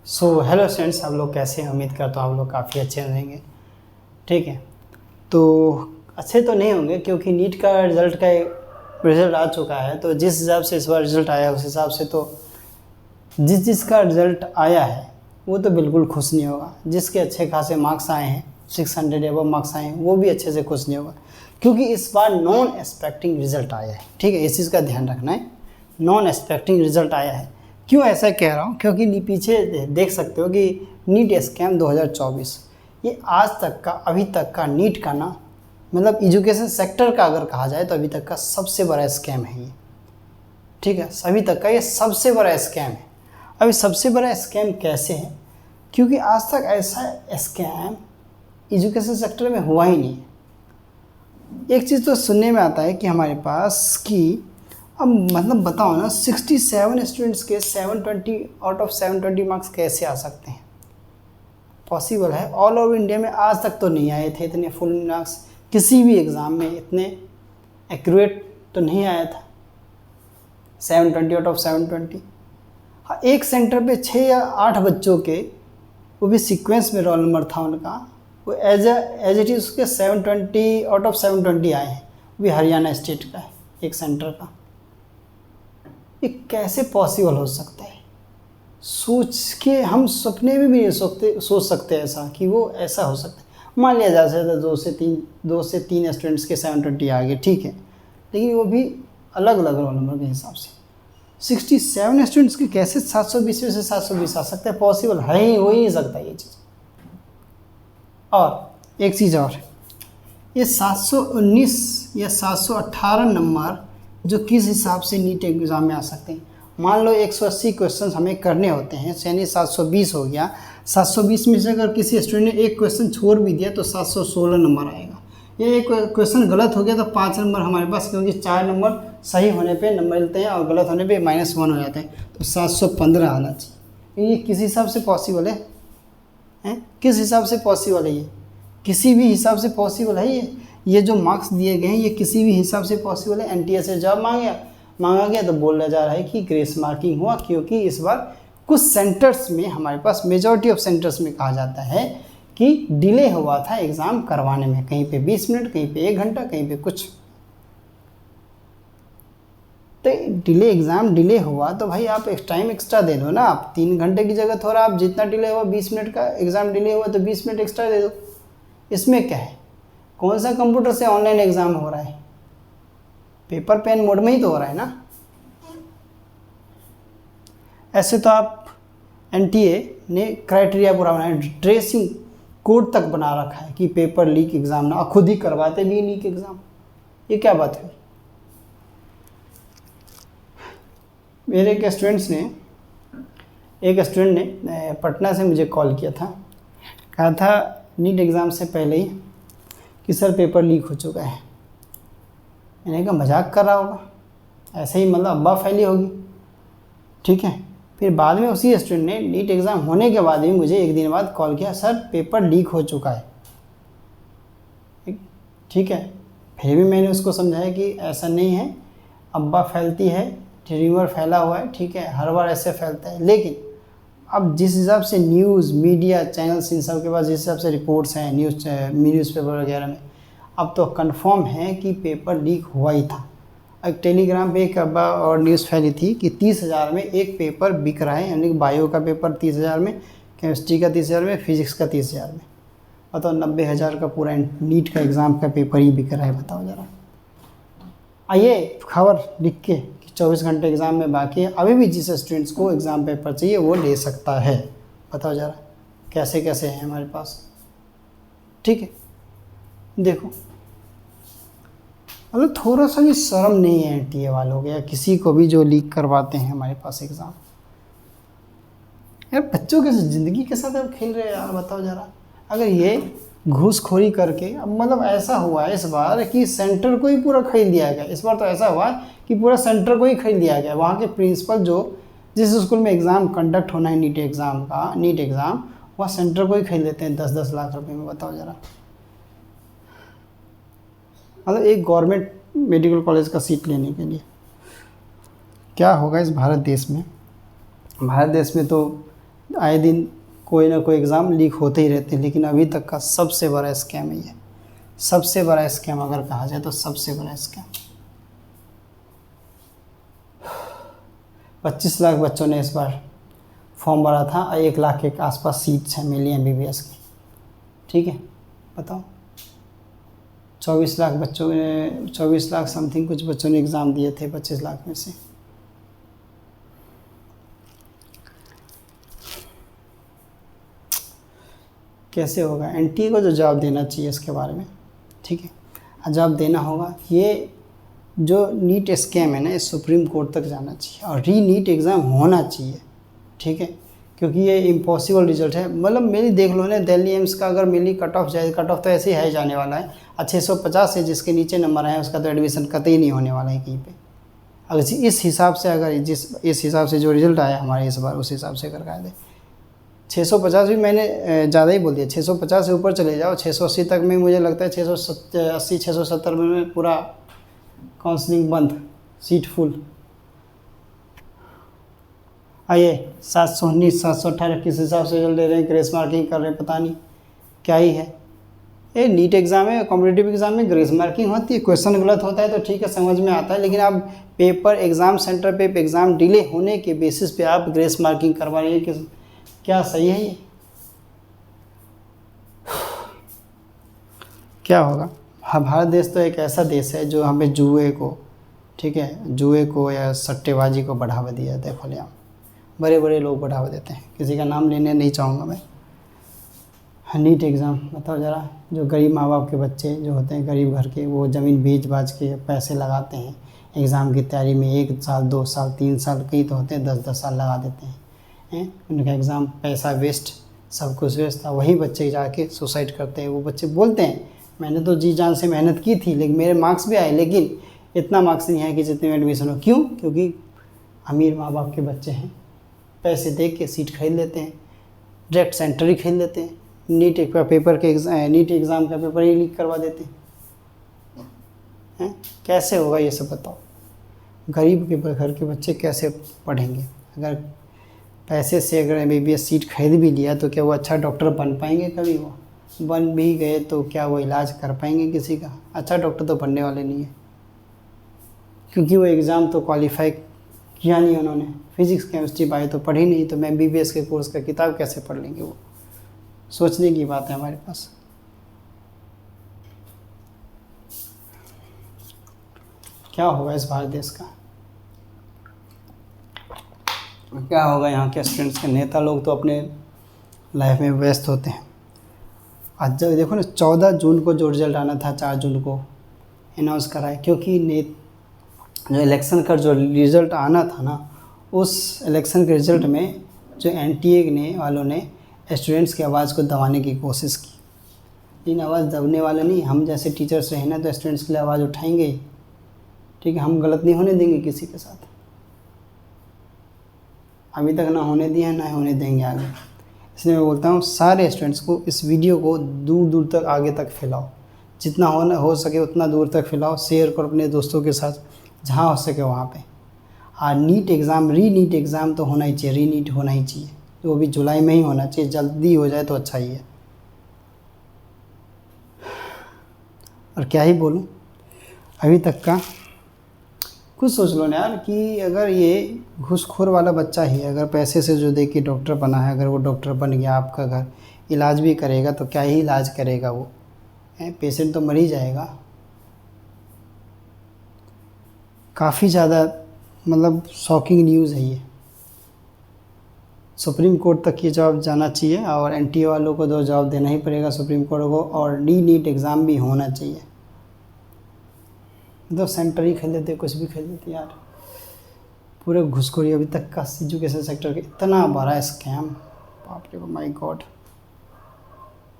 Hello students, आप लोग कैसे हैं? उम्मीद करता हूँ आप लोग काफ़ी अच्छे रहेंगे। ठीक है, तो अच्छे तो नहीं होंगे क्योंकि नीट का रिज़ल्ट आ चुका है। तो जिस हिसाब से इस बार रिज़ल्ट आया उस हिसाब से तो जिसका रिज़ल्ट आया है वो तो बिल्कुल खुश नहीं होगा। जिसके अच्छे खासे मार्क्स आए हैं, 600 एबव मार्क्स आए हैं, वो भी अच्छे से खुश नहीं होगा क्योंकि इस बार नॉन एक्सपेक्टिंग रिज़ल्ट आया है। ठीक है, इस चीज़ का ध्यान रखना है, नॉन एक्सपेक्टिंग रिज़ल्ट आया है। क्यों ऐसा कह रहा हूँ? क्योंकि पीछे देख सकते हो कि नीट स्कैम 2024 ये आज तक का, अभी तक का नीट का ना, मतलब एजुकेशन सेक्टर का अगर कहा जाए तो अभी तक का सबसे बड़ा स्कैम है ये। ठीक है, अभी तक का ये सबसे बड़ा स्कैम है। अभी सबसे बड़ा स्कैम कैसे है? क्योंकि आज तक ऐसा स्कैम एजुकेशन सेक्टर में हुआ ही नहीं है। एक चीज़ तो सुनने में आता है कि हमारे पास कि अब मतलब बताओ ना, 67 स्टूडेंट्स के 720 आउट ऑफ 720 मार्क्स कैसे आ सकते हैं? पॉसिबल है? ऑल ओवर इंडिया में आज तक तो नहीं आए थे इतने फुल मार्क्स, किसी भी एग्ज़ाम में इतने एक्यूरेट तो नहीं आया था 720 आउट ऑफ 720। हाँ, एक सेंटर पे 6 या 8 बच्चों के, वो भी सीक्वेंस में रोल नंबर था उनका, वो एज इट इज़ उसके 720 आउट ऑफ 720 आए हैं। वो भी हरियाणा स्टेट का है, एक सेंटर का। ये कैसे पॉसिबल हो सकता है? सोच के हम सपने में भी नहीं सोच सकते ऐसा कि वो ऐसा हो सकता है। मान लिया जा सकता है 2 से 3 स्टूडेंट्स के 720 आ गए, ठीक है, लेकिन वो भी अलग अलग रोल नंबर के हिसाब से। 67 स्टूडेंट्स के कैसे 720 में से 720 आ सकते हैं? पॉसिबल है ही, हो ही नहीं सकता ये चीज़। और एक चीज़ और, ये 719 या 718 नंबर जो किस हिसाब से नीट एग्ज़ाम में आ सकते हैं? मान लो 180 क्वेश्चन हमें करने होते हैं, यानी 720 हो गया। 720 में से अगर किसी स्टूडेंट ने एक क्वेश्चन छोड़ भी दिया तो 716 नंबर आएगा। ये एक क्वेश्चन गलत हो गया तो 5 नंबर हमारे पास, क्योंकि 4 नंबर सही होने पे नंबर मिलते हैं और गलत होने पे -1 हो जाते हैं, तो 715 आना चाहिए। ये किस हिसाब से पॉसिबल है? किस हिसाब से पॉसिबल है? ये किसी भी हिसाब से पॉसिबल है? ये जो मार्क्स दिए गए हैं ये किसी भी हिसाब से पॉसिबल है? एनटीए से जॉब मांगा गया तो बोला जा रहा है कि ग्रेस मार्किंग हुआ, क्योंकि इस बार कुछ सेंटर्स में, हमारे पास मेजॉरिटी ऑफ सेंटर्स में कहा जाता है कि डिले हुआ था एग्ज़ाम करवाने में, कहीं पे 20 मिनट, कहीं पे 1 घंटा, कहीं पे कुछ। तो एग्ज़ाम डिले हुआ तो भाई आप एक टाइम एक्स्ट्रा दे दो ना। आप 3 घंटे की जगह थोड़ा, आप जितना डिले हुआ 20 मिनट का एग्ज़ाम डिले हुआ तो 20 मिनट एक्स्ट्रा दे दो। इसमें क्या है? कौन सा कंप्यूटर से ऑनलाइन एग्ज़ाम हो रहा है? पेपर पेन मोड में ही तो हो रहा है ना। ऐसे तो आप, एनटीए ने क्राइटेरिया पूरा बनाया, ड्रेसिंग कोड तक बना रखा है कि पेपर लीक एग्ज़ाम ना, खुद ही करवाते भी लीक एग्ज़ाम। ये क्या बात हुई? मेरे एक स्टूडेंट ने पटना से मुझे कॉल किया था, कहा था नीट एग्ज़ाम से पहले ही कि सर पेपर लीक हो चुका है। मैंने कहा मजाक कर रहा होगा, ऐसे ही मतलब अब्बा फैली होगी। ठीक है, फिर बाद में उसी स्टूडेंट ने नीट एग्ज़ाम होने के बाद भी मुझे 1 दिन बाद कॉल किया, सर पेपर लीक हो चुका है। ठीक है, फिर भी मैंने उसको समझाया कि ऐसा नहीं है, अब्बा फैलती है, र्यूमर फैला हुआ है, ठीक है, हर बार ऐसे फैलता है। लेकिन अब जिस हिसाब से न्यूज़ मीडिया चैनल्स इन सब के पास जिस हिसाब से रिपोर्ट्स हैं न्यूज़पेपर वगैरह में, अब तो कंफर्म है कि पेपर लीक हुआ ही था। एक टेलीग्राम पे एक अब्बा और न्यूज़ फैली थी कि 30,000 में एक पेपर बिक रहा है, यानी कि बायो का पेपर 30,000 में, केमिस्ट्री का 30,000 में, फिजिक्स का 30,000 में। बताओ, 90,000 का पूरा नीट का एग्ज़ाम का पेपर ही बिक रहा है। बताओ ज़रा। आइए खबर लिख के कि 24 घंटे एग्ज़ाम में बाकी है, अभी भी जिस स्टूडेंट्स को एग्ज़ाम पेपर चाहिए वो ले सकता है। बताओ ज़रा कैसे कैसे है हमारे पास। ठीक है, देखो मतलब थोड़ा सा भी शर्म नहीं है एनटीए वालों को या किसी को भी जो लीक करवाते हैं हमारे पास एग्ज़ाम। यार बच्चों के ज़िंदगी के साथ अब खेल रहे हैं यार। बताओ ज़रा, अगर ये घूसखोरी करके, अब मतलब ऐसा हुआ है इस बार कि सेंटर को ही पूरा खरीद दिया गया। इस बार तो ऐसा हुआ कि पूरा सेंटर को ही खरीद दिया गया। वहाँ के प्रिंसिपल जो जिस स्कूल में एग्ज़ाम कंडक्ट होना है नीट एग्ज़ाम, वहाँ सेंटर को ही खरीद लेते हैं 10-10 लाख रुपए में। बताओ ज़रा, मतलब एक गवर्नमेंट मेडिकल कॉलेज का सीट लेने के लिए क्या होगा इस भारत देश में। भारत देश में तो आए दिन कोई ना कोई एग्ज़ाम लीक होते ही रहते हैं, लेकिन अभी तक का सबसे बड़ा स्कैम है ये। सबसे बड़ा स्कैम अगर कहा जाए तो सबसे बड़ा स्कैम। 25 लाख बच्चों ने इस बार फॉर्म भरा था और 1 लाख के आसपास सीट्स हैं मिली MBBS की। ठीक है, बताओ 24 लाख बच्चों ने 24 लाख समथिंग कुछ बच्चों ने एग्ज़ाम दिए थे 25 लाख में से। कैसे होगा? NTA को जो जवाब देना चाहिए इसके बारे में। ठीक है, जवाब देना होगा। ये जो नीट स्कैम है ना, ये सुप्रीम कोर्ट तक जाना चाहिए और नीट एग्ज़ाम होना चाहिए। ठीक है, क्योंकि ये इम्पॉसिबल रिजल्ट है। मतलब मेरी देख लो ना, दिल्ली एम्स का अगर मेरी कट ऑफ जाए, कट ऑफ तो ऐसे ही है जाने वाला है, 650 है, जिसके नीचे नंबर आए उसका तो एडमिशन कतई नहीं होने वाला है कहीं पे। अगर इस हिसाब से अगर इस हिसाब से जो रिज़ल्ट आया हमारे इस बार, उस हिसाब से कर दे 650 भी मैंने ज़्यादा ही बोल दिया, 650 से ऊपर चले जाओ, 680 तक में मुझे लगता है 680 670 में पूरा काउंसलिंग बंद, सीट फुल। आइए 719 718 किस हिसाब से रिजल्ट दे रहे हैं, ग्रेस मार्किंग कर रहे हैं, पता नहीं क्या ही है। ये नीट एग्ज़ाम है, कॉम्पिटिटिव एग्ज़ाम में ग्रेस मार्किंग होती है। क्वेश्चन गलत होता है तो ठीक है, समझ में आता है, लेकिन आप पेपर एग्ज़ाम सेंटर पे एग्ज़ाम डिले होने के बेसिस पे आप ग्रेस मार्किंग करवा रही है कि क्या सही है ये? क्या होगा? हाँ, भारत देश तो एक ऐसा देश है जो हमें जुए को, ठीक है, जुए को या सट्टेबाजी को बढ़ावा दिया जाता है खुलेआम। बड़े बड़े लोग बढ़ावा देते हैं, किसी का नाम लेने नहीं चाहूँगा मैं। नीट एग्ज़ाम बताओ ज़रा, जो गरीब माँ बाप के बच्चे जो होते हैं, गरीब घर के, वो ज़मीन बेच बाच के पैसे लगाते हैं एग्ज़ाम की तैयारी में, 1 साल 2 साल 3 साल, कई तो होते हैं 10-10 साल लगा देते हैं। उनका एग्ज़ाम पैसा वेस्ट, सब कुछ वेस्ट था। वही बच्चे जाके सुसाइड करते हैं। वो बच्चे बोलते हैं मैंने तो जी जान से मेहनत की थी, लेकिन मेरे मार्क्स भी आए, लेकिन इतना मार्क्स नहीं है कि जितने में एडमिशन हो। क्यों? क्योंकि अमीर माँ बाप के बच्चे हैं, पैसे दे के सीट खरीद लेते हैं, डायरेक्ट सेंटर ही खरीद लेते हैं, नीट का पेपर के नीट एग्ज़ाम का पेपर ही लीक करवा देते हैं। कैसे होगा ये सब बताओ? गरीब के घर के बच्चे कैसे पढ़ेंगे? अगर पैसे से अगर MBBS सीट खरीद भी लिया तो क्या वो अच्छा डॉक्टर बन पाएंगे? कभी वो बन भी गए तो क्या वो इलाज कर पाएंगे किसी का? अच्छा डॉक्टर तो बनने वाले नहीं है, क्योंकि वो एग्ज़ाम तो क्वालिफाई किया नहीं उन्होंने। फिजिक्स केमिस्ट्री बायो तो पढ़ी नहीं, तो मैं MBBS के कोर्स का किताब कैसे पढ़ लेंगे? वो सोचने की बात है हमारे पास। क्या होगा इस भारत देश का? क्या होगा यहाँ के स्टूडेंट्स के? नेता लोग तो अपने लाइफ में व्यस्त होते हैं। आज जब देखो ना, 14 जून को जो रिज़ल्ट आना था, 4 जून को अनाउंस करा है, क्योंकि जो इलेक्शन का जो रिज़ल्ट आना था ना, उस इलेक्शन के रिज़ल्ट में जो NTA वालों ने स्टूडेंट्स की आवाज़ को दबाने की कोशिश की। लेकिन आवाज़ दबने वाला नहीं, हम जैसे टीचर्स रहे ना तो स्टूडेंट्स के लिए आवाज़ उठाएंगे। ठीक है, हम गलत नहीं होने देंगे किसी के साथ, अभी तक ना होने दिए हैं, ना होने देंगे आगे। इसलिए मैं बोलता हूँ सारे स्टूडेंट्स को इस वीडियो को दूर दूर तक आगे तक फैलाओ, जितना हो सके उतना दूर तक फैलाओ, शेयर करो अपने दोस्तों के साथ, जहाँ हो सके वहाँ पे। और नीट एग्ज़ाम, नीट एग्ज़ाम तो होना ही चाहिए, नीट होना ही चाहिए, वो भी जुलाई में ही होना चाहिए, जल्दी हो जाए तो अच्छा ही है। और क्या ही बोलूँ, अभी तक का खुद सोच लो ना यार, कि अगर ये घूसखोर वाला बच्चा ही अगर पैसे से जो दे के डॉक्टर बना है, अगर वो डॉक्टर बन गया, आपका घर इलाज भी करेगा, तो क्या ही इलाज करेगा वो? पेशेंट तो मर ही जाएगा। काफ़ी ज़्यादा मतलब शॉकिंग न्यूज़ है ये। सुप्रीम कोर्ट तक ये जवाब जाना चाहिए और NTA वालों को तो जवाब देना ही पड़ेगा सुप्रीम कोर्ट को, और नीट एग्ज़ाम भी होना चाहिए। तो सेंटर ही खेल देते, कुछ भी खेल देते यार। पूरे घुसखोरी अभी तक का एजुकेशन सेक्टर के इतना बड़ा स्कैम, बाप रे माय गॉड।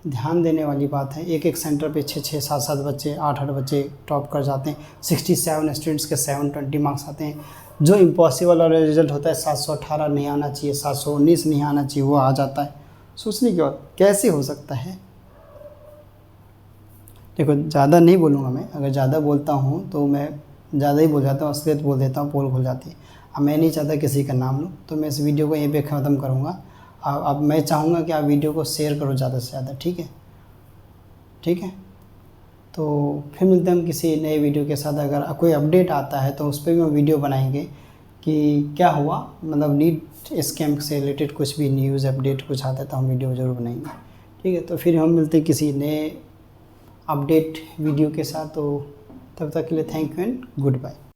ध्यान देने वाली बात है। एक सेंटर पे 6-6 7-7 बच्चे, 8-8 बच्चे टॉप कर जाते हैं। 67 स्टूडेंट्स के 720 मार्क्स आते हैं। जो इम्पॉसिबल वाला रिजल्ट होता है 718 नहीं आना चाहिए, 719 नहीं आना चाहिए, वो आ जाता है। सोचने की बात, कैसे हो सकता है? देखो ज़्यादा नहीं बोलूँगा मैं, अगर ज़्यादा बोलता हूँ तो मैं ज़्यादा ही बोल जाता हूँ, असलियत बोल देता हूँ, पोल खुल जाती है। अब मैं नहीं चाहता किसी का नाम लूँ, तो मैं इस वीडियो को यहीं पे ख़त्म करूँगा। अब मैं चाहूँगा कि आप वीडियो को शेयर करो ज़्यादा से ज़्यादा, ठीक है। ठीक है, तो फिर मिलते हैं हम किसी नए वीडियो के साथ। अगर कोई अपडेट आता है तो उस पर भी हम वीडियो बनाएंगे कि क्या हुआ, मतलब नीट स्कैम से रिलेटेड कुछ भी न्यूज़ अपडेट कुछ आता है तो हम वीडियो ज़रूर बनाएंगे। ठीक है, तो फिर हम मिलते हैं किसी नए अपडेट वीडियो के साथ। तो तब तक के लिए thank you and good bye.